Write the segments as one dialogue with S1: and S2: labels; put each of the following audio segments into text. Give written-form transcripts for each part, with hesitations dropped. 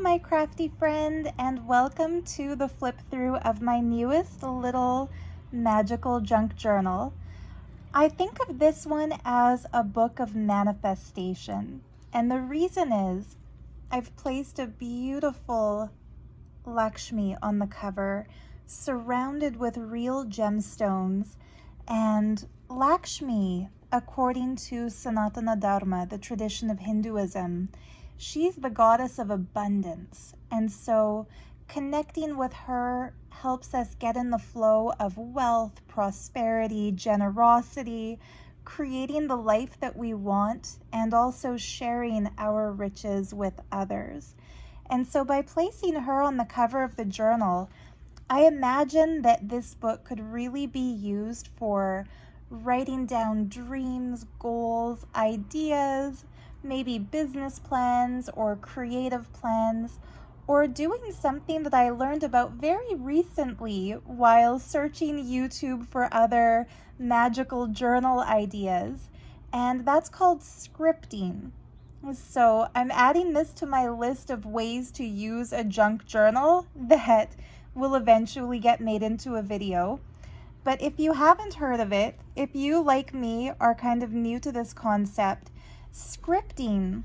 S1: my crafty friend, and welcome to the flip through of my newest little magical junk journal. I think of this one as a book of manifestation, and the reason is I've placed a beautiful Lakshmi on the cover, surrounded with real gemstones. And Lakshmi, according to Sanatana Dharma, the tradition of Hinduism, she's the goddess of abundance. And so connecting with her helps us get in the flow of wealth, prosperity, generosity, creating the life that we want, and also sharing our riches with others. And so by placing her on the cover of the journal, I imagine that this book could really be used for writing down dreams, goals, ideas, maybe business plans or creative plans, or doing something that I learned about very recently while searching YouTube for other magical journal ideas, and that's called scripting. So I'm adding this to my list of ways to use a junk journal that will eventually get made into a video. But if you haven't heard of it, if you, like me, are kind of new to this concept, scripting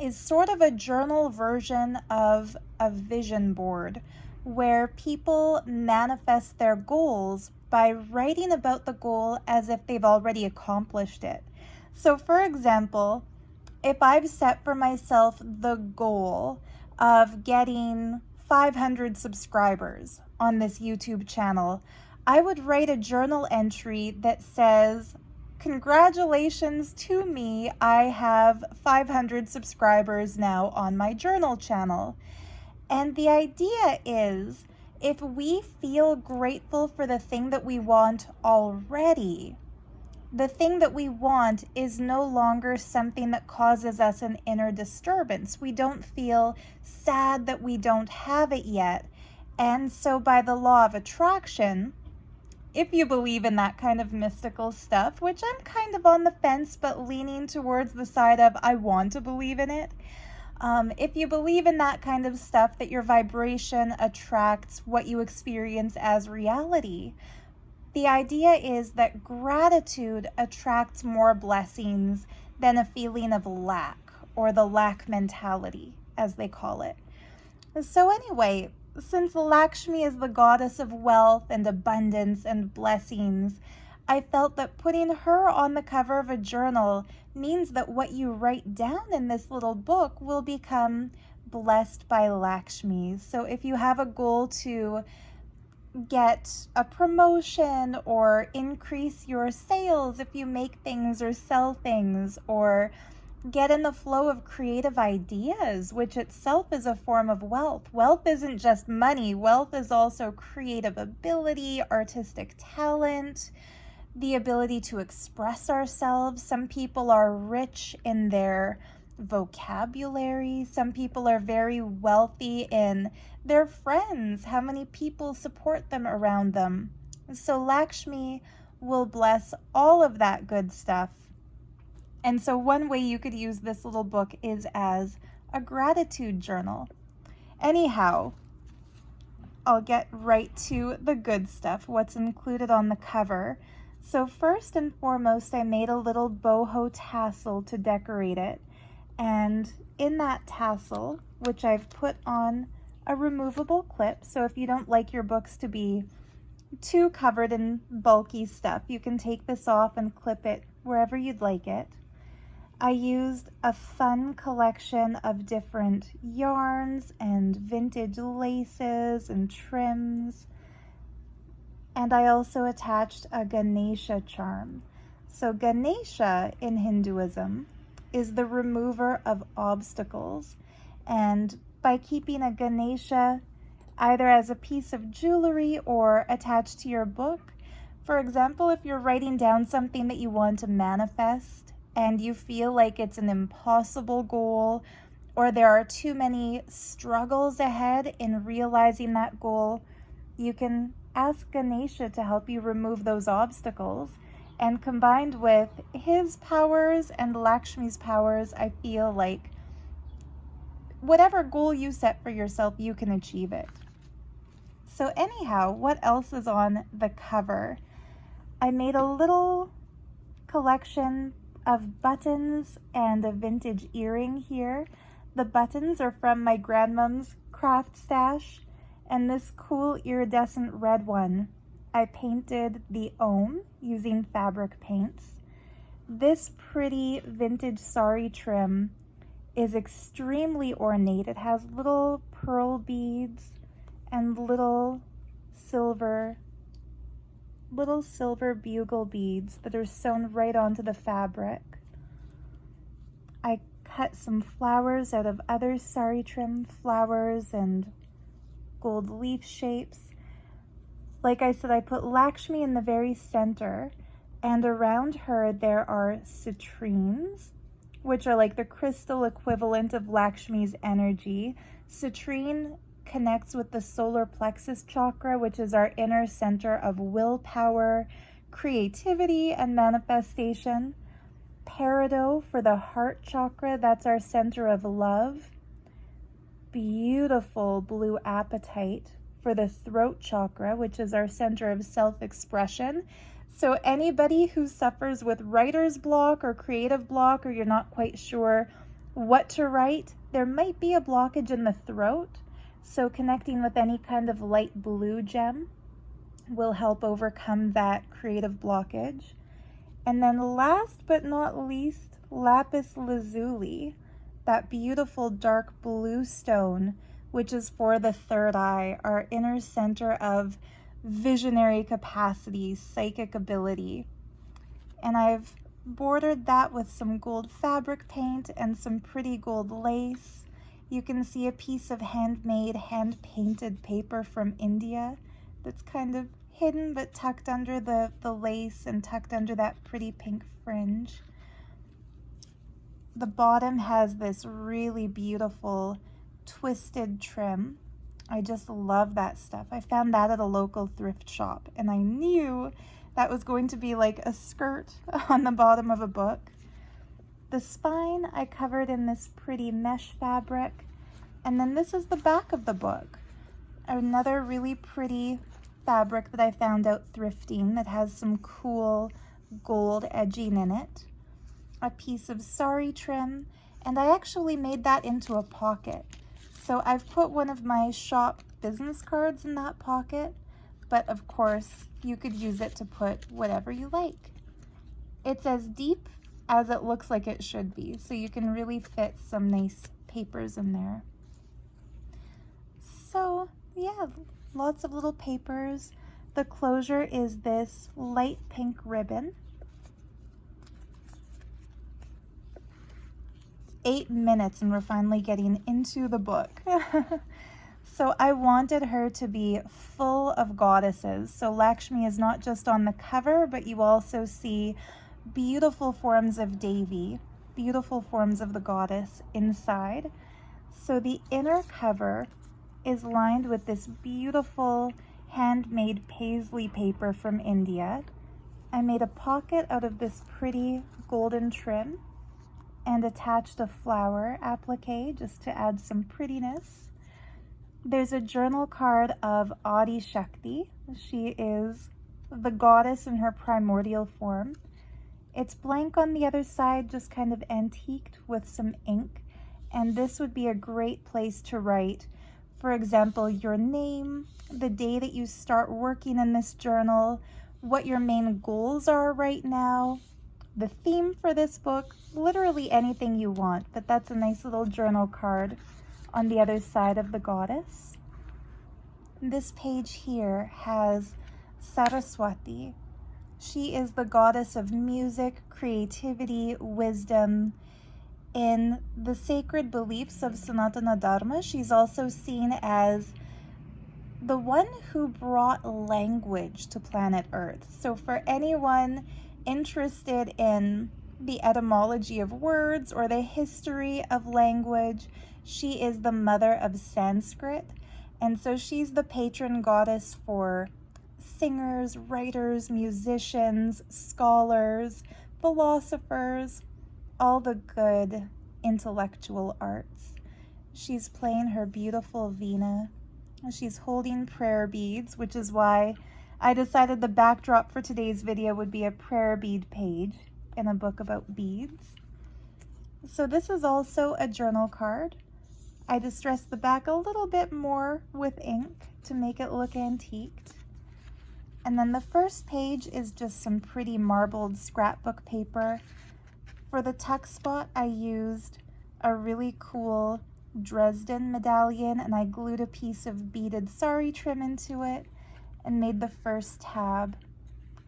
S1: is sort of a journal version of a vision board where people manifest their goals by writing about the goal as if they've already accomplished it. So for example, if I've set for myself the goal of getting 500 subscribers on this YouTube channel, I would write a journal entry that says, "Congratulations to me, I have 500 subscribers now on my journal channel." And the idea is, if we feel grateful for the thing that we want already, the thing that we want is no longer something that causes us an inner disturbance. We don't feel sad that we don't have it yet. And so by the law of attraction, if you believe in that kind of mystical stuff, which I'm kind of on the fence, but leaning towards the side of I want to believe in it. If you believe in that kind of stuff, that your vibration attracts what you experience as reality. The idea is that gratitude attracts more blessings than a feeling of lack, or the lack mentality, as they call it. So anyway, since Lakshmi is the goddess of wealth and abundance and blessings, I felt that putting her on the cover of a journal means that what you write down in this little book will become blessed by Lakshmi. So if you have a goal to get a promotion or increase your sales, if you make things or sell things, or get in the flow of creative ideas, which itself is a form of wealth. Wealth isn't just money. Wealth is also creative ability, artistic talent, the ability to express ourselves. Some people are rich in their vocabulary. Some people are very wealthy in their friends, how many people support them around them. So Lakshmi will bless all of that good stuff. And so one way you could use this little book is as a gratitude journal. Anyhow, I'll get right to the good stuff, what's included on the cover. So first and foremost, I made a little boho tassel to decorate it. And in that tassel, which I've put on a removable clip, so if you don't like your books to be too covered in bulky stuff, you can take this off and clip it wherever you'd like it. I used a fun collection of different yarns and vintage laces and trims. And I also attached a Ganesha charm. So Ganesha in Hinduism is the remover of obstacles. And by keeping a Ganesha either as a piece of jewelry or attached to your book, for example, if you're writing down something that you want to manifest, and you feel like it's an impossible goal, or there are too many struggles ahead in realizing that goal, you can ask Ganesha to help you remove those obstacles. And combined with his powers and Lakshmi's powers, I feel like whatever goal you set for yourself, you can achieve it. So anyhow, what else is on the cover? I made a little collection of buttons and a vintage earring here. The buttons are from my grandmom's craft stash, and this cool iridescent red one, I painted the Om using fabric paints. This pretty vintage sari trim is extremely ornate. It has little pearl beads and little silver bugle beads that are sewn right onto the fabric. I cut some flowers out of other sari trim flowers and gold leaf shapes. Like I said, I put Lakshmi in the very center, and around her there are citrines, which are like the crystal equivalent of Lakshmi's energy. Citrine connects with the solar plexus chakra, which is our inner center of willpower, creativity, and manifestation. Peridot for the heart chakra, that's our center of love. Beautiful blue apatite for the throat chakra, which is our center of self-expression. So anybody who suffers with writer's block or creative block, or you're not quite sure what to write, there might be a blockage in the throat. So connecting with any kind of light blue gem will help overcome that creative blockage. And then last but not least, lapis lazuli, that beautiful dark blue stone, which is for the third eye, our inner center of visionary capacity, psychic ability. And I've bordered that with some gold fabric paint and some pretty gold lace. You can see a piece of handmade, hand-painted paper from India that's kind of hidden but tucked under the lace and tucked under that pretty pink fringe. The bottom has this really beautiful twisted trim. I just love that stuff. I found that at a local thrift shop, and I knew that was going to be like a skirt on the bottom of a book. The spine I covered in this pretty mesh fabric, and then this is the back of the book. Another really pretty fabric that I found out thrifting that has some cool gold edging in it. A piece of sari trim, and I actually made that into a pocket. So I've put one of my shop business cards in that pocket, but of course you could use it to put whatever you like. It's as deep as it looks like it should be, so you can really fit some nice papers in there. So yeah, lots of little papers. The closure is this light pink ribbon. 8 minutes and we're finally getting into the book. So I wanted her to be full of goddesses. So Lakshmi is not just on the cover, but you also see beautiful forms of Devi, beautiful forms of the goddess inside. So the inner cover is lined with this beautiful handmade paisley paper from India. I made a pocket out of this pretty golden trim and attached a flower applique just to add some prettiness. There's a journal card of Adi Shakti. She is the goddess in her primordial form. It's blank on the other side, just kind of antiqued with some ink. And this would be a great place to write, for example, your name, the day that you start working in this journal, what your main goals are right now, the theme for this book, literally anything you want. But that's a nice little journal card on the other side of the goddess. This page here has Saraswati. She is the goddess of music, creativity, wisdom. In the sacred beliefs of Sanatana Dharma, she's also seen as the one who brought language to planet Earth. So for anyone interested in the etymology of words or the history of language, she is the mother of Sanskrit. And so she's the patron goddess for singers, writers, musicians, scholars, philosophers, all the good intellectual arts. She's playing her beautiful vina. She's holding prayer beads, which is why I decided the backdrop for today's video would be a prayer bead page in a book about beads. So this is also a journal card. I distressed the back a little bit more with ink to make it look antiqued. And then the first page is just some pretty marbled scrapbook paper. For the tuck spot, I used a really cool Dresden medallion, and I glued a piece of beaded sari trim into it and made the first tab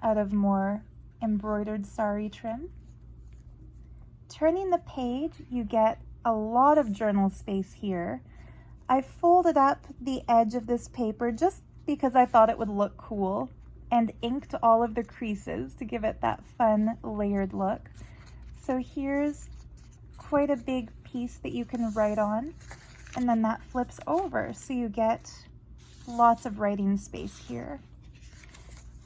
S1: out of more embroidered sari trim. Turning the page, you get a lot of journal space here. I folded up the edge of this paper just because I thought it would look cool, and inked all of the creases to give it that fun layered look. So here's quite a big piece that you can write on, and then that flips over, so you get lots of writing space here.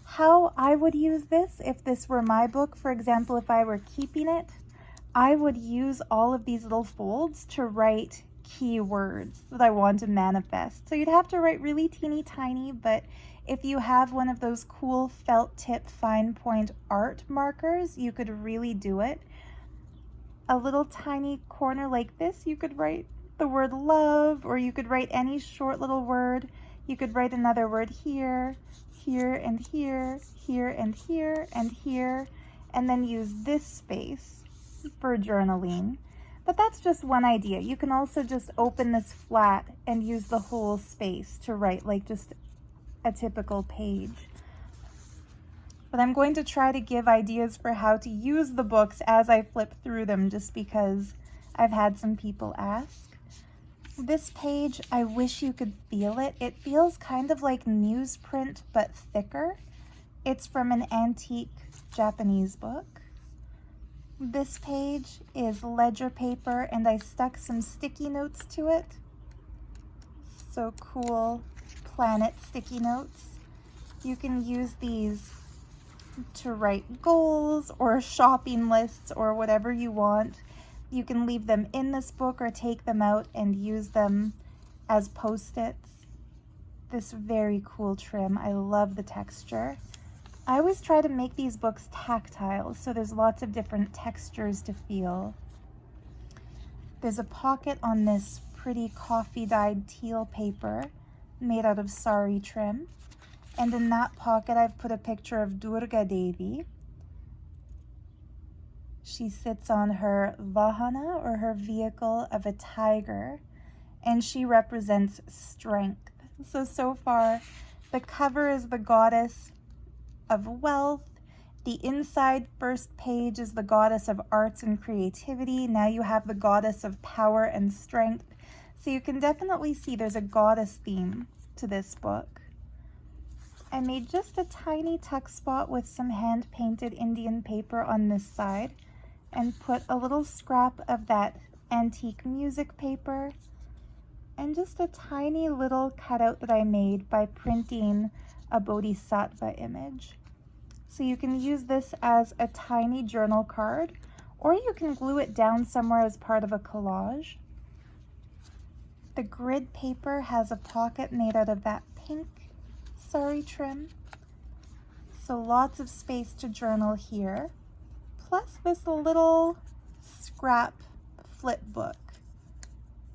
S1: How I would use this if this were my book, for example, if I were keeping it, I would use all of these little folds to write keywords that I want to manifest. So you'd have to write really teeny tiny, but if you have one of those cool felt tip fine point art markers, you could really do it. A little tiny corner like this, you could write the word love, or you could write any short little word. You could write another word here, here and here, here and here and here, and then use this space for journaling. But that's just one idea. You can also just open this flat and use the whole space to write like just a typical page. But I'm going to try to give ideas for how to use the books as I flip through them, just because I've had some people ask. This page, I wish you could feel it. It feels kind of like newsprint, but thicker. It's from an antique Japanese book. This page is ledger paper, and I stuck some sticky notes to it. So cool planet sticky notes. You can use these to write goals or shopping lists or whatever you want. You can leave them in this book or take them out and use them as post-its. This very cool trim. I love the texture. I always try to make these books tactile, so there's lots of different textures to feel. There's a pocket on this pretty coffee-dyed teal paper made out of sari trim. And in that pocket, I've put a picture of Durga Devi. She sits on her vahana, or her vehicle, of a tiger, and she represents strength. So far, the cover is the goddess of wealth. The inside first page is the goddess of arts and creativity. Now you have the goddess of power and strength. So you can definitely see there's a goddess theme to this book. I made just a tiny tuck spot with some hand-painted Indian paper on this side and put a little scrap of that antique music paper and just a tiny little cutout that I made by printing a bodhisattva image. So you can use this as a tiny journal card, or you can glue it down somewhere as part of a collage. The grid paper has a pocket made out of that pink sari trim, so lots of space to journal here, plus this little scrap flip book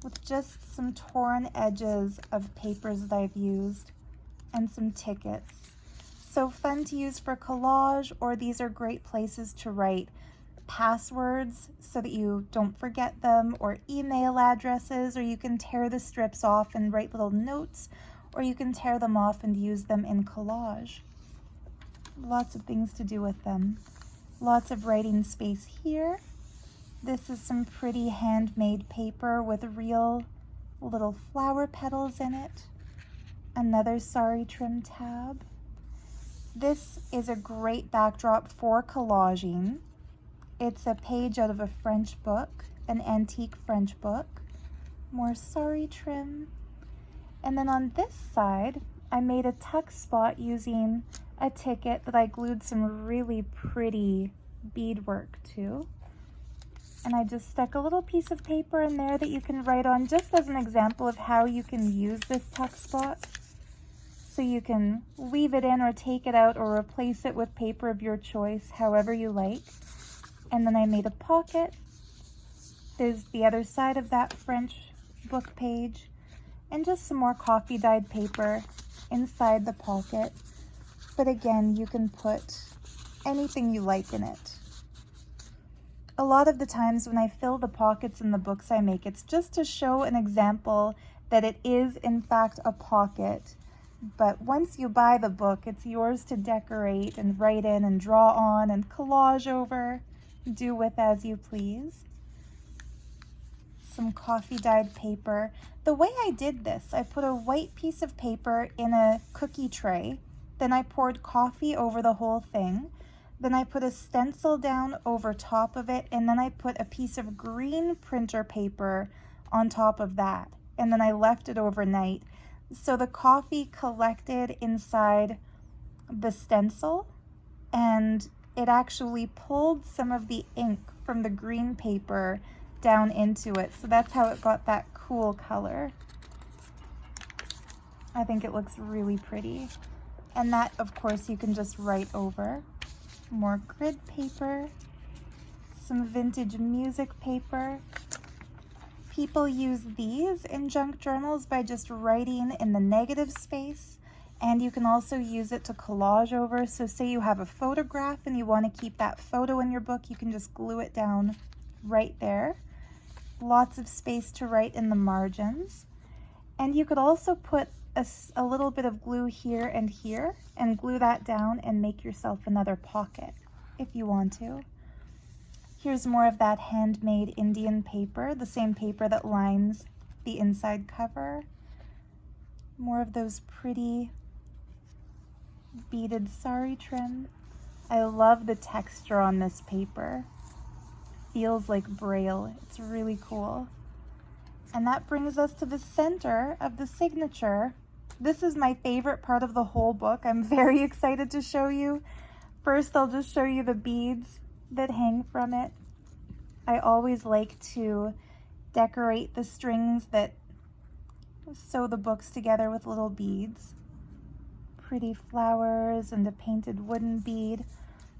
S1: with just some torn edges of papers that I've used and some tickets. So fun to use for collage, or these are great places to write passwords so that you don't forget them, or email addresses, or you can tear the strips off and write little notes, or you can tear them off and use them in collage. Lots of things to do with them. Lots of writing space here. This is some pretty handmade paper with real little flower petals in it. Another sari trim tab. This is a great backdrop for collaging. It's a page out of a French book, an antique French book. More sari trim. And then on this side, I made a tuck spot using a ticket that I glued some really pretty beadwork to. And I just stuck a little piece of paper in there that you can write on, just as an example of how you can use this tuck spot. So you can leave it in or take it out or replace it with paper of your choice, however you like. And then I made a pocket. There's the other side of that French book page, and just some more coffee dyed paper inside the pocket. But again, you can put anything you like in it. A lot of the times when I fill the pockets in the books I make, it's just to show an example that it is in fact a pocket. But once you buy the book, it's yours to decorate and write in and draw on and collage over, do with as you please. Some coffee dyed paper. The way I did this, I put a white piece of paper in a cookie tray, then I poured coffee over the whole thing. Then I put a stencil down over top of it, and then I put a piece of green printer paper on top of that. And then I left it overnight. So the coffee collected inside the stencil, and it actually pulled some of the ink from the green paper down into it. So that's how it got that cool color. I think it looks really pretty. And that, of course, you can just write over. More grid paper, some vintage music paper. People use these in junk journals by just writing in the negative space, and you can also use it to collage over. So say you have a photograph and you want to keep that photo in your book, you can just glue it down right there. Lots of space to write in the margins. And you could also put a little bit of glue here and glue that down and make yourself another pocket if you want to. Here's more of that handmade Indian paper, the same paper that lines the inside cover. More of those pretty beaded sari trim. I love the texture on this paper. Feels like Braille. It's really cool. And that brings us to the center of the signature. This is my favorite part of the whole book. I'm very excited to show you. First, I'll just show you the beads that hang from it. I always like to decorate the strings that sew the books together with little beads. Pretty flowers and a painted wooden bead.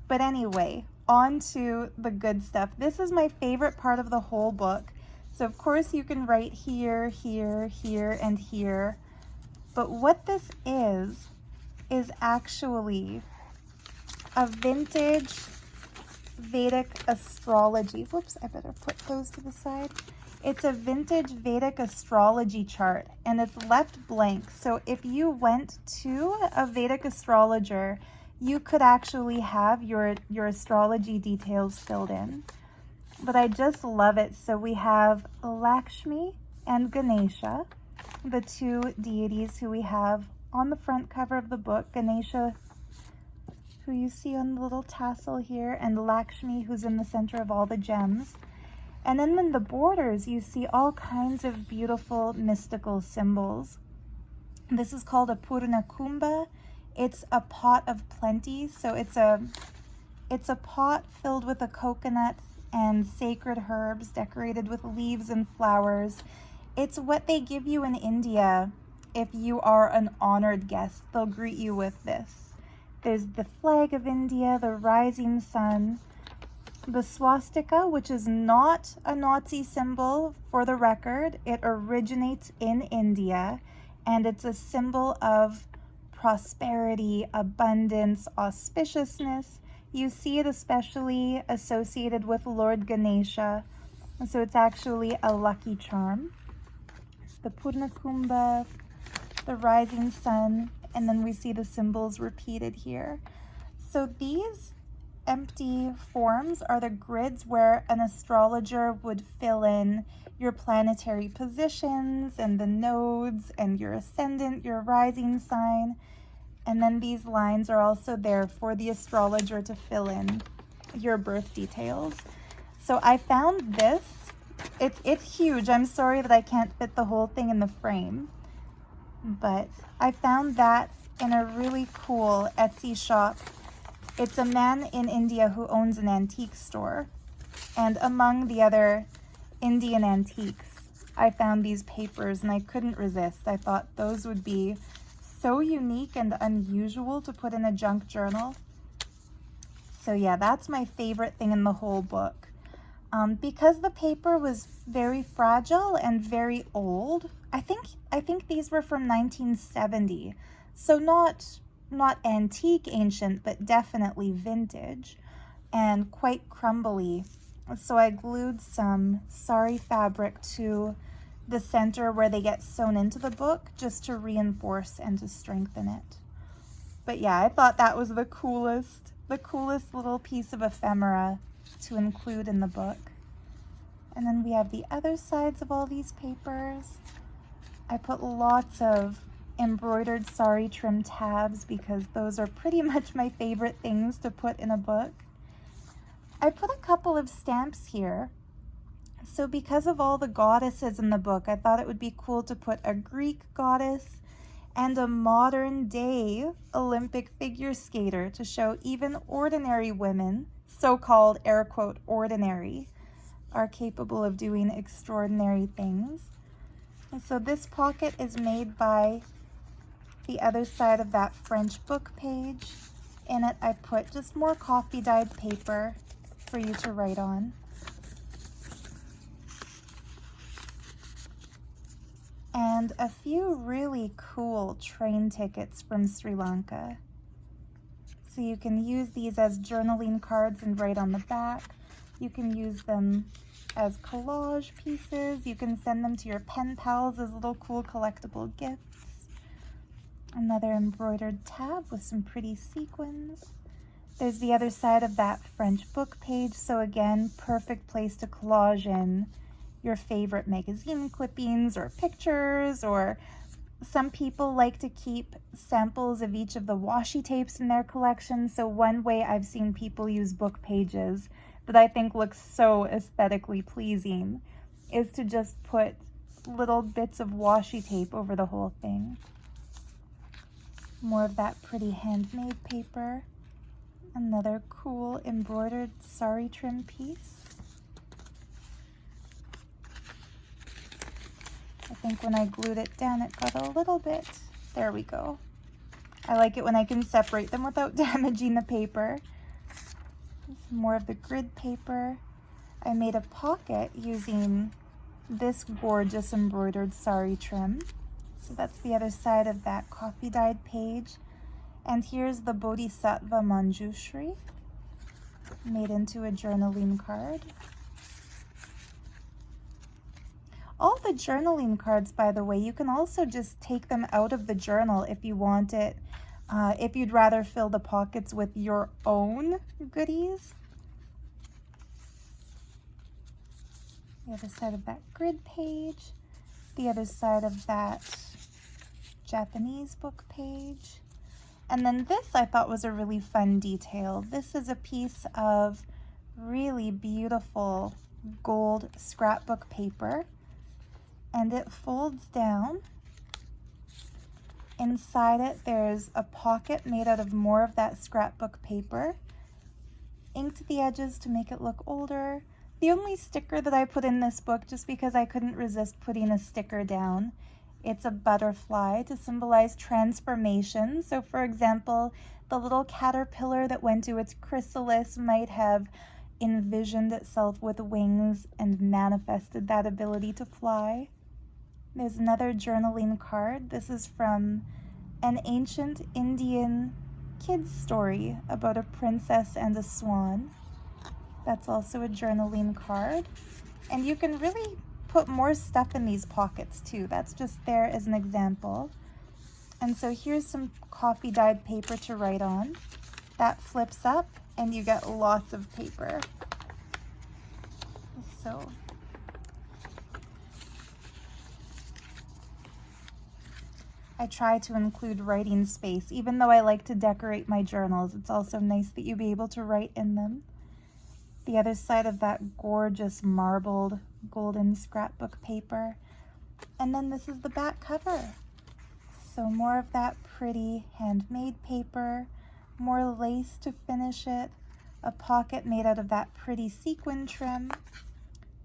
S1: But anyway, on to the good stuff. This is my favorite part of the whole book. So of course you can write here, here, here, and here. But what this is actually a vintage Vedic astrology. Whoops, I better put those to the side. It's a vintage Vedic astrology chart, and it's left blank. So if you went to a Vedic astrologer, you could actually have your astrology details filled in. But I just love it. So we have Lakshmi and Ganesha, the two deities who we have on the front cover of the book. Ganesha, who you see on the little tassel here, and Lakshmi, who's in the center of all the gems. And then in the borders, you see all kinds of beautiful mystical symbols. This is called a Purna Kumbha. It's a pot of plenty. So it's a pot filled with a coconut and sacred herbs decorated with leaves and flowers. It's what they give you in India if you are an honored guest. They'll greet you with this. There's the flag of India, the rising sun, the swastika, which is not a Nazi symbol for the record. It originates in India, and it's a symbol of prosperity, abundance, auspiciousness. You see it especially associated with Lord Ganesha, and so it's actually a lucky charm. The Purna Kumbha, the rising sun, and then we see the symbols repeated here. So these empty forms are the grids where an astrologer would fill in your planetary positions and the nodes and your ascendant, your rising sign. And then these lines are also there for the astrologer to fill in your birth details. So I found this. It's huge. I'm sorry that I can't fit the whole thing in the frame, but I found that in a really cool Etsy shop. It's a man in India who owns an antique store, And among the other Indian antiques, I found these papers and I couldn't resist. I thought those would be so unique and unusual to put in a junk journal. So yeah, that's my favorite thing in the whole book. Because the paper was very fragile and very old, I think these were from 1970, so not antique ancient, but definitely vintage and quite crumbly. So I glued some sari fabric to the center where they get sewn into the book just to reinforce and to strengthen it. But yeah, I thought that was the coolest little piece of ephemera to include in the book. And then we have the other sides of all these papers. I put lots of embroidered sari trim tabs because those are pretty much my favorite things to put in a book. I put a couple of stamps here. So because of all the goddesses in the book, I thought it would be cool to put a Greek goddess and a modern day Olympic figure skater to show even ordinary women, so-called air quote ordinary, are capable of doing extraordinary things. And so this pocket is made by the other side of that French book page. In it, I put just more coffee dyed paper for you to write on. And a few really cool train tickets from Sri Lanka. So you can use these as journaling cards and write on the back. You can use them as collage pieces. You can send them to your pen pals as little cool collectible gifts. Another embroidered tab with some pretty sequins. There's the other side of that French book page. So again, perfect place to collage in your favorite magazine clippings or pictures, or some people like to keep samples of each of the washi tapes in their collection. So one way I've seen people use book pages that I think looks so aesthetically pleasing is to just put little bits of washi tape over the whole thing. More of that pretty handmade paper. Another cool embroidered sari trim piece. I think when I glued it down, it got a little bit, there we go. I like it when I can separate them without damaging the paper. Some more of the grid paper. I made a pocket using this gorgeous embroidered sari trim. So that's the other side of that coffee dyed page. And here's the Bodhisattva Manjushri, made into a journaling card. All the journaling cards, by the way, you can also just take them out of the journal if you want it, if you'd rather fill the pockets with your own goodies. The other side of that grid page, the other side of that Japanese book page. And then this I thought was a really fun detail. This is a piece of really beautiful gold scrapbook paper, and it folds down. Inside it, there's a pocket made out of more of that scrapbook paper, inked the edges to make it look older. The only sticker that I put in this book, just because I couldn't resist putting a sticker down, it's a butterfly to symbolize transformation. So for example, the little caterpillar that went to its chrysalis might have envisioned itself with wings and manifested that ability to fly. There's another journaling card. This is from an ancient Indian kid's story about a princess and a swan. That's also a journaling card. And you can really put more stuff in these pockets too. That's just there as an example. And so here's some coffee dyed paper to write on. That flips up and you get lots of paper. So I try to include writing space. Even though I like to decorate my journals, it's also nice that you be able to write in them. The other side of that gorgeous marbled golden scrapbook paper. And then this is the back cover. So more of that pretty handmade paper, more lace to finish it, a pocket made out of that pretty sequin trim,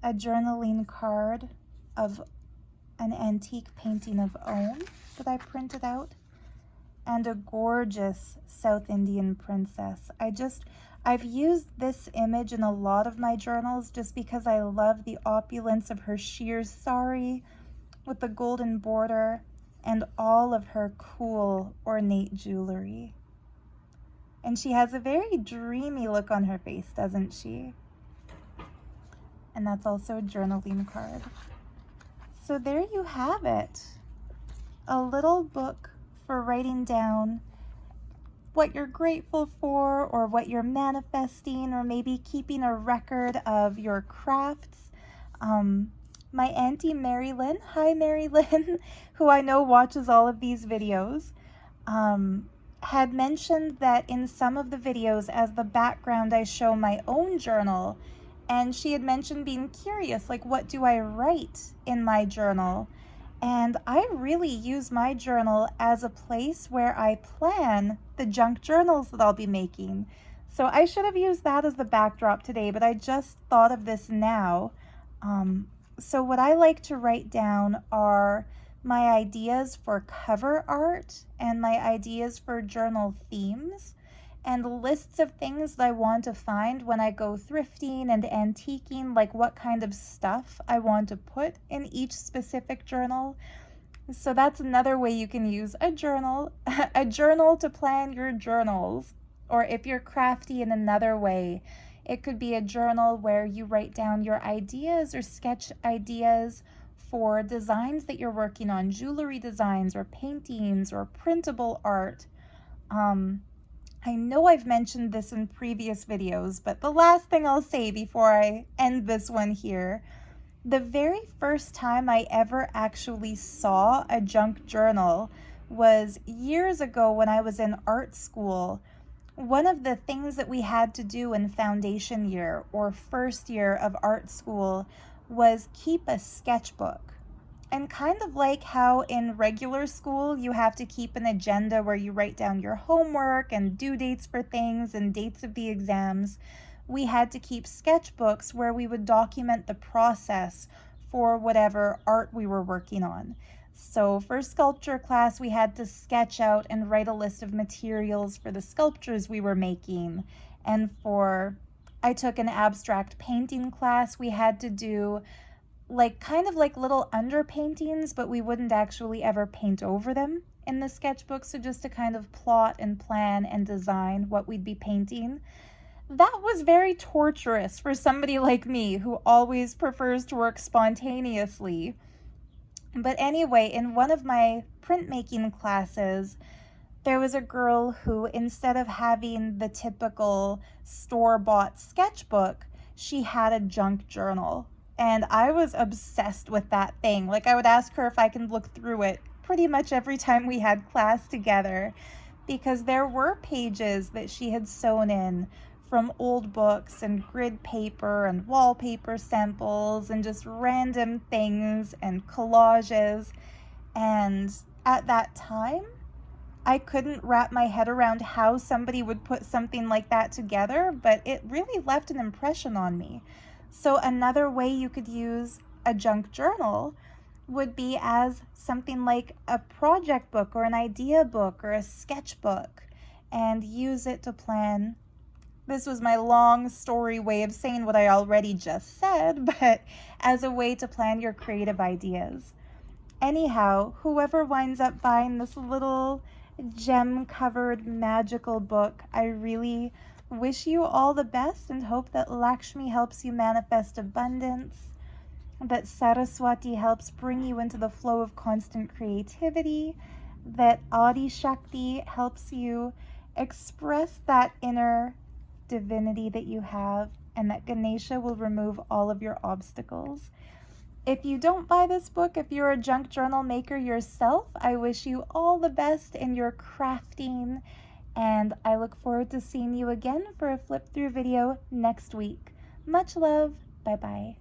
S1: a journaling card of an antique painting of Own that I printed out, and a gorgeous South Indian princess. I've used this image in a lot of my journals just because I love the opulence of her sheer sari with the golden border and all of her cool, ornate jewelry. And she has a very dreamy look on her face, doesn't she? And that's also a journaling card. So there you have it. A little book for writing down what you're grateful for, or what you're manifesting, or maybe keeping a record of your crafts. My Auntie Mary Lynn, hi Mary Lynn, who I know watches all of these videos, had mentioned that in some of the videos as the background I show my own journal, and she had mentioned being curious, like, what do I write in my journal? And I really use my journal as a place where I plan the junk journals that I'll be making. So I should have used that as the backdrop today, but I just thought of this now. So what I like to write down are my ideas for cover art and my ideas for journal themes, and lists of things that I want to find when I go thrifting and antiquing, like what kind of stuff I want to put in each specific journal. So that's another way you can use a journal, a journal to plan your journals. Or if you're crafty in another way, it could be a journal where you write down your ideas or sketch ideas for designs that you're working on, jewelry designs or paintings or printable art. I know I've mentioned this in previous videos, but the last thing I'll say before I end this one here, the very first time I ever actually saw a junk journal was years ago when I was in art school. One of the things that we had to do in foundation year or first year of art school was keep a sketchbook. And kind of like how in regular school you have to keep an agenda where you write down your homework and due dates for things and dates of the exams, we had to keep sketchbooks where we would document the process for whatever art we were working on. So for sculpture class, we had to sketch out and write a list of materials for the sculptures we were making. And I took an abstract painting class, we had to do kind of like little underpaintings, but we wouldn't actually ever paint over them in the sketchbook. So just to kind of plot and plan and design what we'd be painting. That was very torturous for somebody like me who always prefers to work spontaneously. But anyway, in one of my printmaking classes, there was a girl who, instead of having the typical store-bought sketchbook, she had a junk journal. And I was obsessed with that thing. Like, I would ask her if I can look through it pretty much every time we had class together, because there were pages that she had sewn in from old books and grid paper and wallpaper samples and just random things and collages. And at that time, I couldn't wrap my head around how somebody would put something like that together, but it really left an impression on me. So another way you could use a junk journal would be as something like a project book or an idea book or a sketchbook, and use it to plan. This was my long story way of saying what I already just said, but as a way to plan your creative ideas. Anyhow, whoever winds up buying this little gem-covered magical book, I really wish you all the best and hope that Lakshmi helps you manifest abundance, that Saraswati helps bring you into the flow of constant creativity, that Adi Shakti helps you express that inner divinity that you have, and that Ganesha will remove all of your obstacles. If you don't buy this book, if you're a junk journal maker yourself, I wish you all the best in your crafting, and I look forward to seeing you again for a flip through video next week. Much love. Bye-bye.